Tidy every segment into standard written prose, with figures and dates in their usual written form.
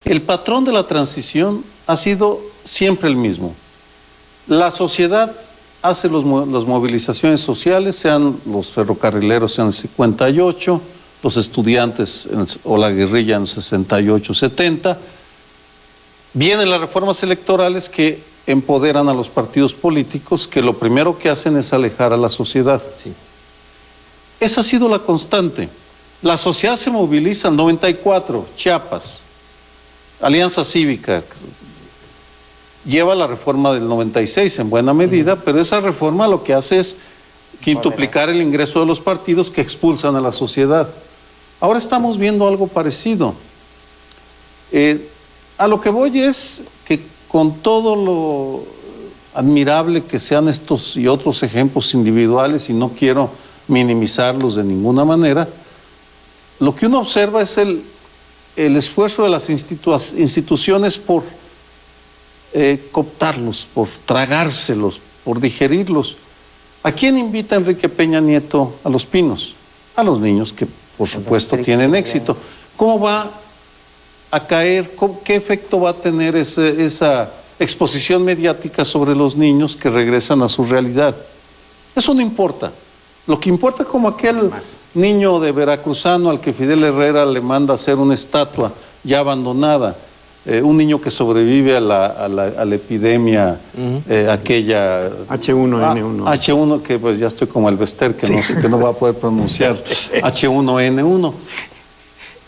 El patrón de la transición ha sido siempre el mismo. La sociedad hace las movilizaciones sociales, sean los ferrocarrileros en el 58, los estudiantes o la guerrilla en el 68, 70. Vienen las reformas electorales que empoderan a los partidos políticos, que lo primero que hacen es alejar a la sociedad. Sí. Esa ha sido la constante. La sociedad se moviliza en 94, Chiapas, Alianza Cívica, lleva la reforma del 96 en buena medida, pero esa reforma lo que hace es quintuplicar el ingreso de los partidos que expulsan a la sociedad. Ahora estamos viendo algo parecido. A lo que voy es que con todo lo admirable que sean estos y otros ejemplos individuales, y no quiero minimizarlos de ninguna manera, lo que uno observa es el esfuerzo de las instituciones por cooptarlos, por tragárselos, por digerirlos. ¿A quién invita Enrique Peña Nieto a Los Pinos? A los niños que, por supuesto, tienen éxito. ¿Cómo va a caer? ¿Qué efecto va a tener esa exposición mediática sobre los niños que regresan a su realidad? Eso no importa. Lo que importa, como aquel niño de veracruzano al que Fidel Herrera le manda hacer una estatua ya abandonada, un niño que sobrevive a la epidemia aquella H1N1. H1, que pues ya estoy como el Bester, que, sí, no sé, que no va a poder pronunciar, H1N1.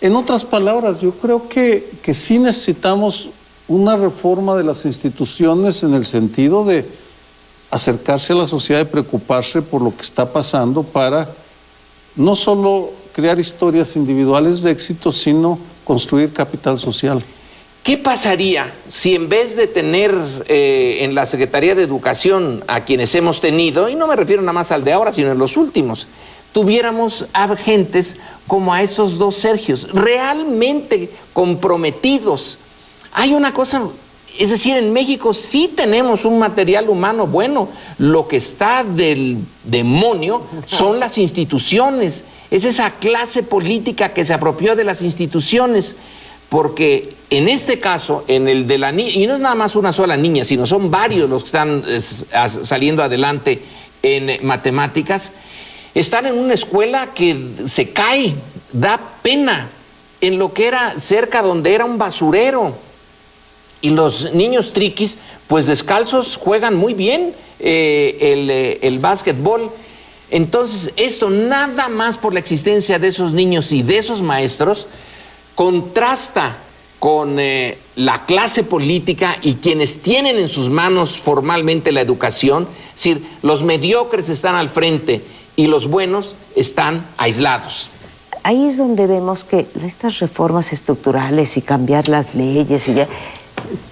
En otras palabras, yo creo que sí necesitamos una reforma de las instituciones en el sentido de acercarse a la sociedad y preocuparse por lo que está pasando para no solo crear historias individuales de éxito, sino construir capital social. ¿Qué pasaría si en vez de tener en la Secretaría de Educación a quienes hemos tenido, y no me refiero nada más al de ahora, sino en los últimos, tuviéramos agentes como a estos dos Sergios, realmente comprometidos? Hay una cosa, es decir, en México sí tenemos un material humano bueno, lo que está del demonio son las instituciones, es esa clase política que se apropió de las instituciones, porque en este caso, en el de la niña, y no es nada más una sola niña, sino son varios los que están saliendo adelante en matemáticas, están en una escuela que se cae, da pena, en lo que era cerca donde era un basurero. Y los niños triquis, pues descalzos, juegan muy bien el básquetbol. Entonces, esto nada más por la existencia de esos niños y de esos maestros, contrasta con la clase política y quienes tienen en sus manos formalmente la educación. Es decir, los mediocres están al frente y los buenos están aislados. Ahí es donde vemos que estas reformas estructurales y cambiar las leyes y ya,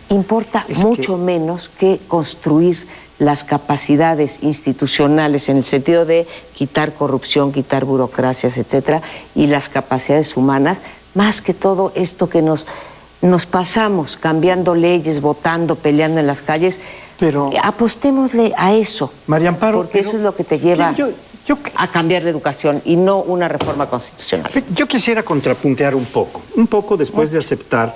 importa mucho menos que construir las capacidades institucionales en el sentido de quitar corrupción, quitar burocracias, etcétera, y las capacidades humanas, más que todo esto que nos pasamos cambiando leyes, votando, peleando en las calles. Pero apostémosle a eso, María Amparo, porque eso es lo que te lleva a cambiar la educación y no una reforma constitucional. Yo quisiera contrapuntear un poco después de aceptar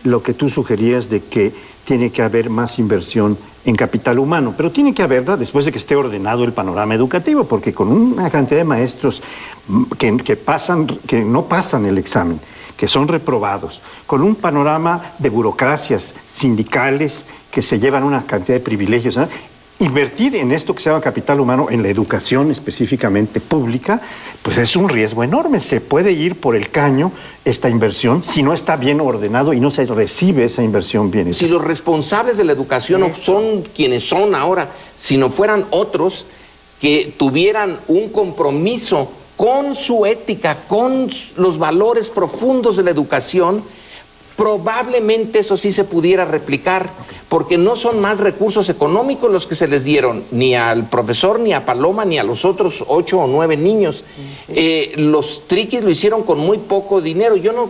lo que tú sugerías de que tiene que haber más inversión en capital humano, pero tiene que haberla después de que esté ordenado el panorama educativo, porque con una cantidad de maestros que no pasan el examen, que son reprobados, con un panorama de burocracias sindicales que se llevan una cantidad de privilegios, ¿no? Invertir en esto que se llama capital humano, en la educación específicamente pública, pues es un riesgo enorme. Se puede ir por el caño esta inversión si no está bien ordenado y no se recibe esa inversión bien hecha. Si los responsables de la educación no son quienes son ahora, sino fueran otros que tuvieran un compromiso con su ética, con los valores profundos de la educación, probablemente eso sí se pudiera replicar, porque no son más recursos económicos los que se les dieron, ni al profesor, ni a Paloma, ni a los otros 8 o 9 niños. Los triquis lo hicieron con muy poco dinero. Yo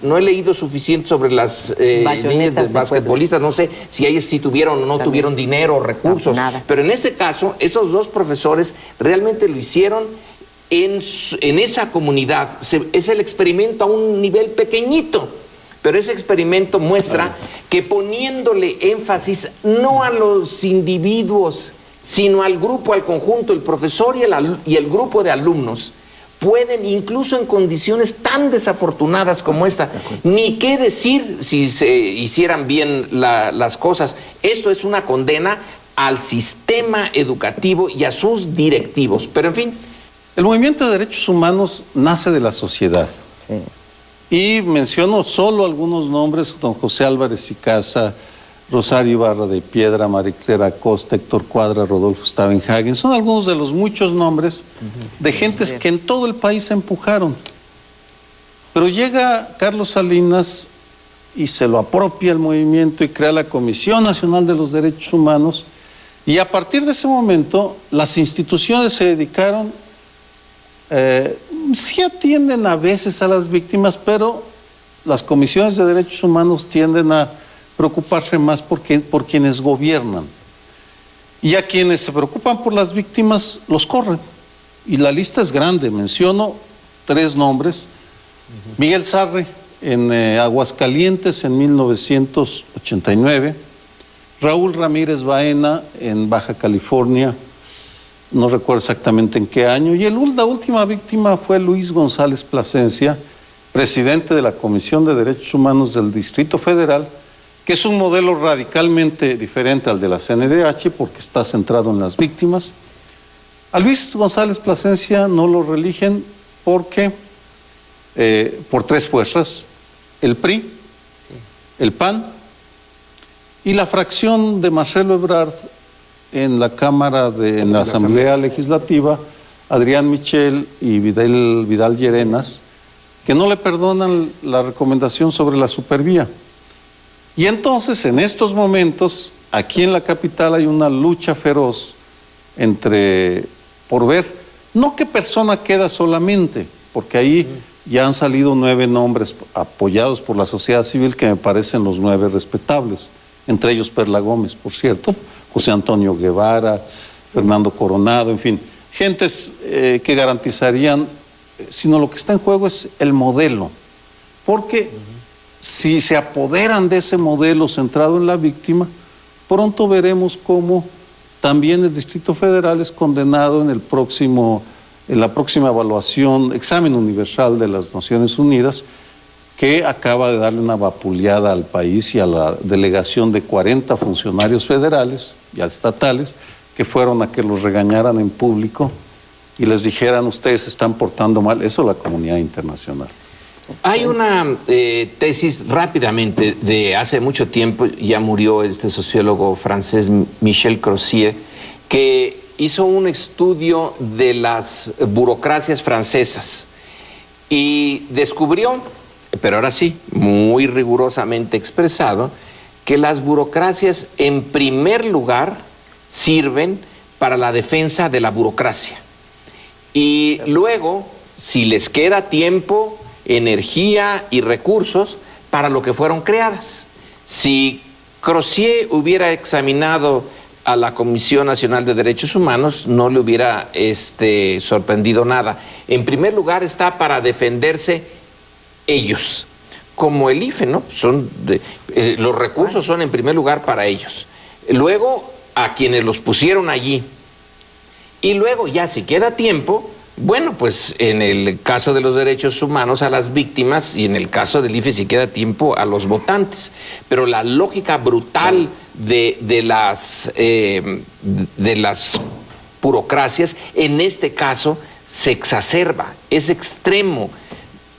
no he leído suficiente sobre las niñas de basquetbolistas, no sé si ellas sí tuvieron o no tuvieron dinero o recursos, pero en este caso, esos dos profesores realmente lo hicieron en esa comunidad. Es el experimento a un nivel pequeñito, pero ese experimento muestra que poniéndole énfasis no a los individuos, sino al grupo, al conjunto, el profesor y el grupo de alumnos, pueden, incluso en condiciones tan desafortunadas como esta, ni qué decir si se hicieran bien las cosas. Esto es una condena al sistema educativo y a sus directivos. Pero en fin. El movimiento de derechos humanos nace de la sociedad. Y menciono solo algunos nombres: don José Álvarez y Casa, Rosario Ibarra de Piedra, Mariclera Acosta, Héctor Cuadra, Rodolfo Stavenhagen. Son algunos de los muchos nombres de gentes que en todo el país se empujaron. Pero llega Carlos Salinas y se lo apropia el movimiento y crea la Comisión Nacional de los Derechos Humanos, y a partir de ese momento las instituciones se dedicaron, sí atienden a veces a las víctimas, pero las comisiones de derechos humanos tienden a preocuparse más por quienes gobiernan. Y a quienes se preocupan por las víctimas los corren. Y la lista es grande. Menciono 3 nombres. Miguel Sarre en Aguascalientes en 1989. Raúl Ramírez Baena en Baja California, no recuerdo exactamente en qué año. Y la última víctima fue Luis González Plasencia, presidente de la Comisión de Derechos Humanos del Distrito Federal, que es un modelo radicalmente diferente al de la CNDH porque está centrado en las víctimas. A Luis González Plasencia no lo reeligen porque, por 3 fuerzas: el PRI, el PAN y la fracción de Marcelo Ebrard en la en la Asamblea Legislativa, Adrián Michel y Vidal Llerenas, que no le perdonan la recomendación sobre la supervía. Y entonces, en estos momentos, aquí en la capital hay una lucha feroz por ver, no qué persona queda solamente, porque ahí ya han salido 9 nombres apoyados por la sociedad civil que me parecen los 9 respetables, entre ellos Perla Gómez, por cierto, José Antonio Guevara, Fernando Coronado, en fin, gentes que garantizarían, sino lo que está en juego es el modelo, porque si se apoderan de ese modelo centrado en la víctima, pronto veremos cómo también el Distrito Federal es condenado en la próxima evaluación, examen universal de las Naciones Unidas, que acaba de darle una vapuleada al país y a la delegación de 40 funcionarios federales y estatales que fueron a que los regañaran en público y les dijeran: ustedes se están portando mal. Eso es la comunidad internacional. Hay una tesis rápidamente de hace mucho tiempo, ya murió este sociólogo francés Michel Crozier, que hizo un estudio de las burocracias francesas y descubrió, pero ahora sí, muy rigurosamente expresado, que las burocracias en primer lugar sirven para la defensa de la burocracia. Y luego, si les queda tiempo, energía y recursos, para lo que fueron creadas. Si Crozier hubiera examinado a la Comisión Nacional de Derechos Humanos, no le hubiera sorprendido nada. En primer lugar, está para defenderse ellos, como el IFE, ¿no? Los recursos son en primer lugar para ellos. Luego, a quienes los pusieron allí. Y luego, ya si queda tiempo, bueno, pues en el caso de los derechos humanos a las víctimas, y en el caso del IFE si queda tiempo a los votantes. Pero la lógica brutal de las burocracias, en este caso, se exacerba, es extremo.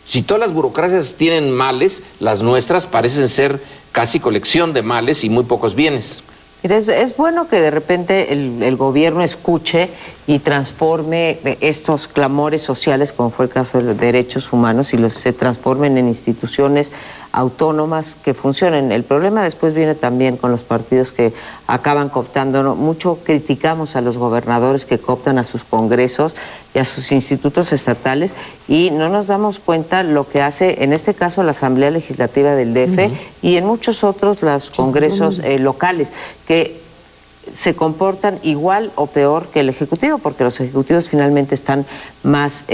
Si todas las burocracias tienen males, las nuestras parecen ser casi colección de males y muy pocos bienes. Mira, es bueno que de repente el gobierno escuche y transforme estos clamores sociales, como fue el caso de los derechos humanos, y se transformen en instituciones autónomas que funcionen. El problema después viene también con los partidos que acaban cooptando, ¿no? Mucho criticamos a los gobernadores que cooptan a sus congresos y a sus institutos estatales y no nos damos cuenta lo que hace, en este caso, la Asamblea Legislativa del DF y en muchos otros los congresos locales, que se comportan igual o peor que el Ejecutivo, porque los ejecutivos finalmente están más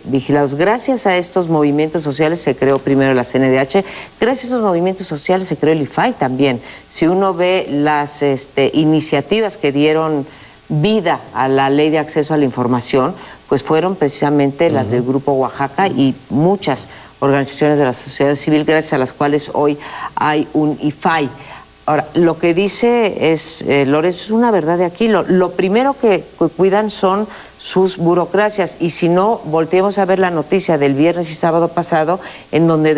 vigilados. Gracias a estos movimientos sociales se creó primero la CNDH, gracias a esos movimientos sociales se creó el IFAI también. Si uno ve las iniciativas que dieron vida a la Ley de Acceso a la Información, pues fueron precisamente las del Grupo Oaxaca y muchas organizaciones de la sociedad civil, gracias a las cuales hoy hay un IFAI. Ahora, lo que dice es, Lorenzo, es una verdad de aquí. Lo primero que cuidan son sus burocracias, y si no, volteemos a ver la noticia del viernes y sábado pasado, en donde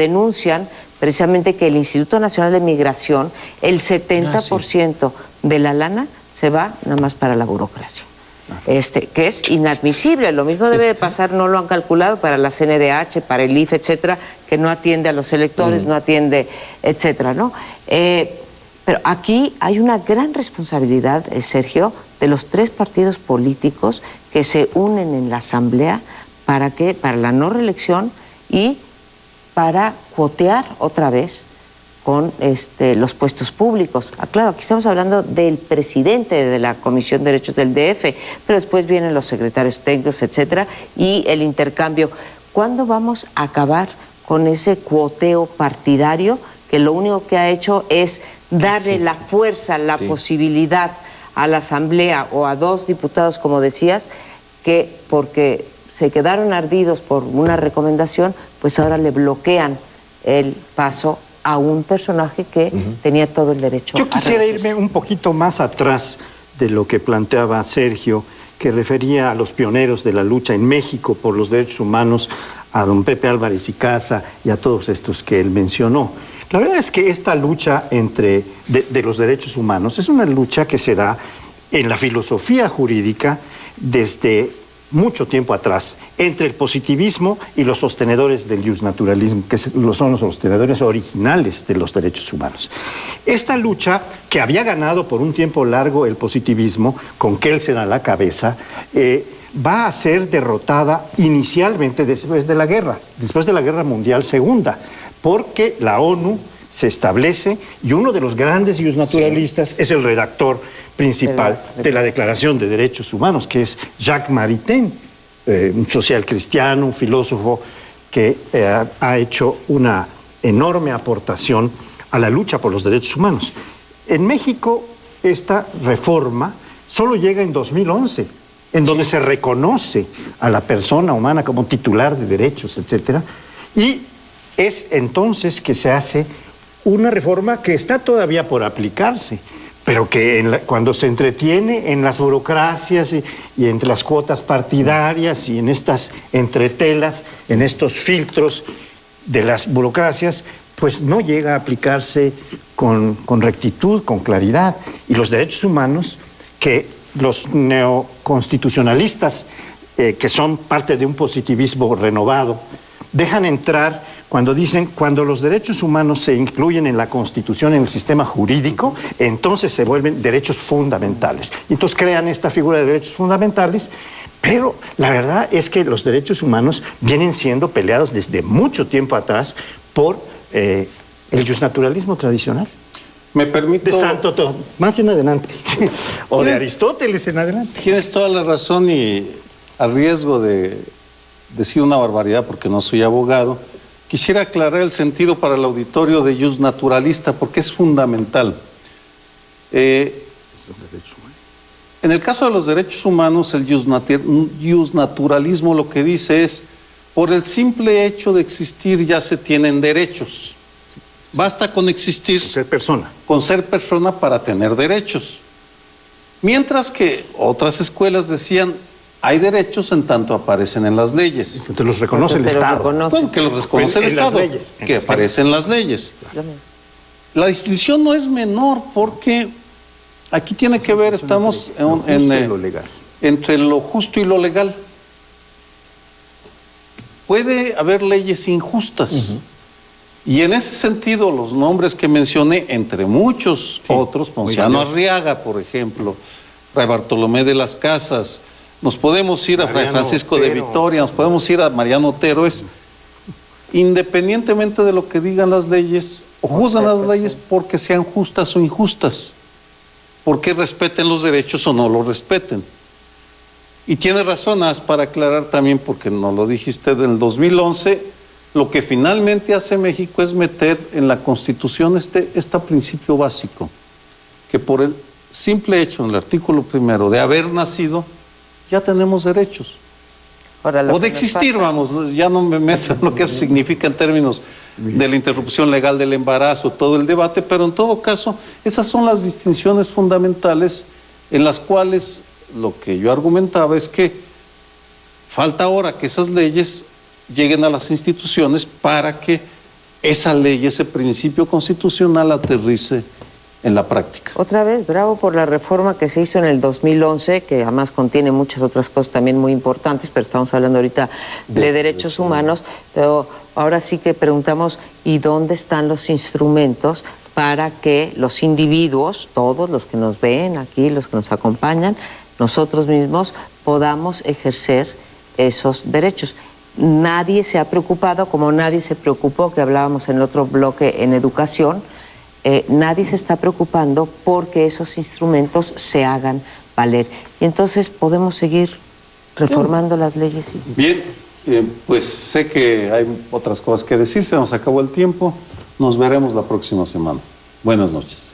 precisamente que el Instituto Nacional de Migración, el 70% de la lana se va nada más para la burocracia. Que es inadmisible. Lo mismo debe de pasar, no lo han calculado, para la CNDH, para el IFE, etcétera, que no atiende a los electores, no atiende, etcétera, ¿no? Pero aquí hay una gran responsabilidad, Sergio, de los 3 partidos políticos que se unen en la Asamblea para la no reelección y para cuotear otra vez con los puestos públicos. Claro, aquí estamos hablando del presidente de la Comisión de Derechos del DF, pero después vienen los secretarios técnicos, etcétera, y el intercambio. ¿Cuándo vamos a acabar con ese cuoteo partidario que lo único que ha hecho es darle la fuerza, la posibilidad a la Asamblea o a 2 diputados, como decías, que porque se quedaron ardidos por una recomendación, pues ahora le bloquean el paso a un personaje que tenía todo el derecho. Yo quisiera irme un poquito más atrás de lo que planteaba Sergio, que refería a los pioneros de la lucha en México por los derechos humanos, a don Pepe Álvarez y Casa y a todos estos que él mencionó. La verdad es que esta lucha de los derechos humanos es una lucha que se da en la filosofía jurídica desde mucho tiempo atrás, entre el positivismo y los sostenedores del justnaturalismo, que son los sostenedores originales de los derechos humanos. Esta lucha, que había ganado por un tiempo largo el positivismo, con Kelsen a la cabeza, va a ser derrotada inicialmente después de la Guerra Mundial Segunda, porque la ONU se establece y uno de los grandes justnaturalistas es el redactor principal de la Declaración de Derechos Humanos, que es Jacques Maritain, un social cristiano, un filósofo que ha hecho una enorme aportación a la lucha por los derechos humanos. En México, esta reforma solo llega en 2011, en donde se reconoce a la persona humana como titular de derechos, etcétera, y es entonces que se hace una reforma que está todavía por aplicarse, pero que cuando se entretiene en las burocracias y entre las cuotas partidarias y en estas entretelas, en estos filtros de las burocracias, pues no llega a aplicarse con rectitud, con claridad. Y los derechos humanos, que los neoconstitucionalistas, que son parte de un positivismo renovado, dejan entrar cuando dicen, cuando los derechos humanos se incluyen en la Constitución, en el sistema jurídico, entonces se vuelven derechos fundamentales. Y entonces crean esta figura de derechos fundamentales, pero la verdad es que los derechos humanos vienen siendo peleados desde mucho tiempo atrás por el justnaturalismo tradicional. Me permito... De Santo Tomás en adelante, o de Aristóteles en adelante. Tienes toda la razón, y a riesgo de decir una barbaridad porque no soy abogado, quisiera aclarar el sentido para el auditorio de justnaturalista, porque es fundamental. En el caso de los derechos humanos, el justnaturalismo lo que dice es, por el simple hecho de existir ya se tienen derechos. Basta con existir, con ser persona para tener derechos. Mientras que otras escuelas decían, hay derechos en tanto aparecen en las leyes. Que los reconoce el Estado. Bueno, que los reconoce el Estado, que aparecen en las leyes. La distinción no es menor, porque aquí tiene que ver, estamos entre lo justo y lo legal. Puede haber leyes injustas. Y en ese sentido, los nombres que mencioné, entre muchos otros, Ponciano Arriaga, por ejemplo, Fray Bartolomé de las Casas, nos podemos ir a Fray Francisco de Vitoria, nos podemos ir a Mariano Otero, independientemente de lo que digan las leyes, o juzgan las leyes porque sean justas o injustas. porque respeten los derechos o no los respeten. Y tiene razón, para aclarar también, porque no lo dijiste, del 2011, lo que finalmente hace México es meter en la Constitución este principio básico, que por el simple hecho en el artículo 1 de haber nacido, ya tenemos derechos. Ahora, O de existir, vamos, ya no me meto en lo que eso significa en términos de la interrupción legal del embarazo, todo el debate, pero en todo caso, esas son las distinciones fundamentales en las cuales lo que yo argumentaba es que falta ahora que esas leyes lleguen a las instituciones para que esa ley, ese principio constitucional aterrice en la práctica. Otra vez, bravo por la reforma que se hizo en el 2011, que además contiene muchas otras cosas también muy importantes, pero estamos hablando ahorita de derechos humanos, pero ahora sí que preguntamos, ¿y dónde están los instrumentos para que los individuos, todos los que nos ven aquí, los que nos acompañan, nosotros mismos podamos ejercer esos derechos? Nadie se ha preocupado, como nadie se preocupó, que hablábamos en el otro bloque en educación, nadie se está preocupando porque esos instrumentos se hagan valer. Y entonces podemos seguir reformando las leyes. Bien, pues sé que hay otras cosas que decir, se nos acabó el tiempo, nos veremos la próxima semana. Buenas noches.